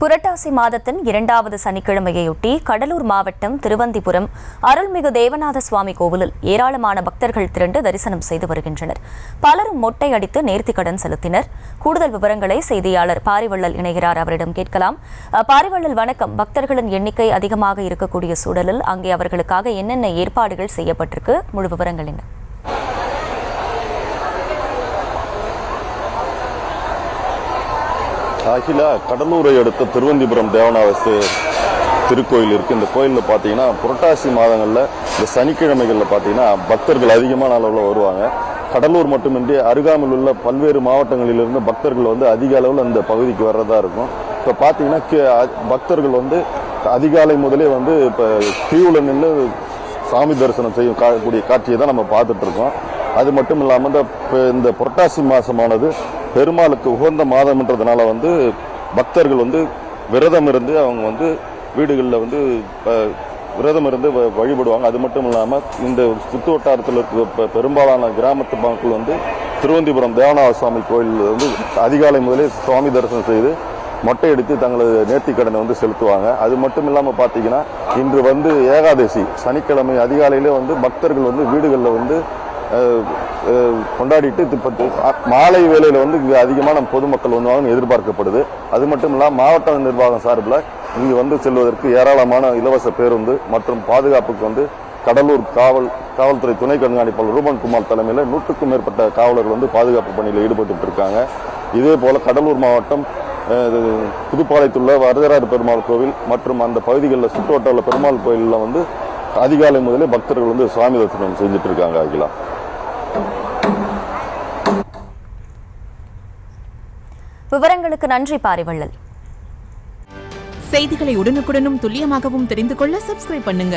புரட்டாசி மாதத்தின் 2வது சனிக்கிழமையொட்டி கடலூர் மாவட்டம் திருவந்திபுரம் அருள்மிகு தேவநாத சுவாமி கோவிலில் ஏராளமான பக்தர்கள் திரண்டு தரிசனம் செய்து வருகின்றனர். பலரும் மொட்டை அடித்து நேர்த்திக்கடன் செலுத்தினர். கூடுதல் விவரங்களை செய்தியாளர் பாரிவள்ளல் இணைகிறார், அவரிடம் கேட்கலாம். பாரிவள்ளல், வணக்கம். பக்தர்களின் எண்ணிக்கை அதிகமாக இருக்கக்கூடிய சூழலில் அங்கே அவர்களுக்காக என்னென்ன ஏற்பாடுகள் செய்யப்பட்டிருக்கு? முழு விவரங்கள் என்ன? அகிலா, கடலூரை அடுத்த திருவந்திபுரம் தேவநாத திருக்கோயில் இருக்குது. இந்த கோயிலில் பார்த்தீங்கன்னா புரட்டாசி மாதங்களில் இந்த சனிக்கிழமைகளில் பார்த்தீங்கன்னா பக்தர்கள் அதிகமான அளவில் வருவாங்க. கடலூர் மட்டுமின்றி அருகாமையில் உள்ள பல்வேறு மாவட்டங்களிலிருந்து பக்தர்கள் அதிக அளவில் அந்த பகுதிக்கு வர்றதா இருக்கும். இப்போ பார்த்தீங்கன்னா பக்தர்கள் அதிகாலை முதலே இப்போ கியூவில் நின்று சாமி தரிசனம் செய்யக்கூடிய காட்சியை தான் நம்ம பார்த்துட்ருக்கோம். அது மட்டும் இல்லாமல் இந்த புரட்டாசி மாதமானது பெருமாளுக்கு உகந்த மாதம்ன்றதுனால பக்தர்கள் விரதம் இருந்து அவங்க வீடுகளில் விரதம் இருந்து வழிபடுவாங்க. அது மட்டும் இல்லாமல் இந்த சுற்று வட்டாரத்தில் இருக்க பெரும்பாலான கிராமத்து மக்கள் திருவந்திபுரம் தேவநாத சுவாமி கோயிலில் அதிகாலை முதலே சுவாமி தரிசனம் செய்து மொட்டை அடித்து தங்களது நேர்த்திக்கடனை செலுத்துவாங்க. அது மட்டும் இல்லாமல் பார்த்தீங்கன்னா இன்று ஏகாதசி சனிக்கிழமை அதிகாலையிலே பக்தர்கள் வீடுகளில் கொண்டாடிட்டு மாலை வேளையில் இங்கே அதிகமான பொதுமக்கள் வருவாங்கன்னு எதிர்பார்க்கப்படுது. அது மட்டும் இல்லாமல் மாவட்ட நிர்வாகம் சார்பில் இங்கே செல்வதற்கு ஏராளமான இலவச பேருந்து மற்றும் பாதுகாப்புக்கு கடலூர் காவல்துறை துணை கண்காணிப்பாளர் ரூபன் குமார் தலைமையில் 100க்கும் மேற்பட்ட காவலர்கள் பாதுகாப்பு பணியில் ஈடுபட்டு இருக்காங்க. இதே போல கடலூர் மாவட்டம் புதுப்பாளையத்தில் உள்ள வரதராஜ பெருமாள் கோவில் மற்றும் அந்த பகுதிகளில் சுற்றுவட்டார உள்ள பெருமாள் கோயிலில் அதிகாலை முதலே பக்தர்கள் சுவாமி தரிசனம் செஞ்சுட்டு இருக்காங்க. அகிலா, விவரங்களுக்கு நன்றி பாரிவள்ளல். செய்திகளை உடனுக்குடனும் துல்லியமாகவும் தெரிந்து கொள்ள சப்ஸ்கிரைப் பண்ணுங்க.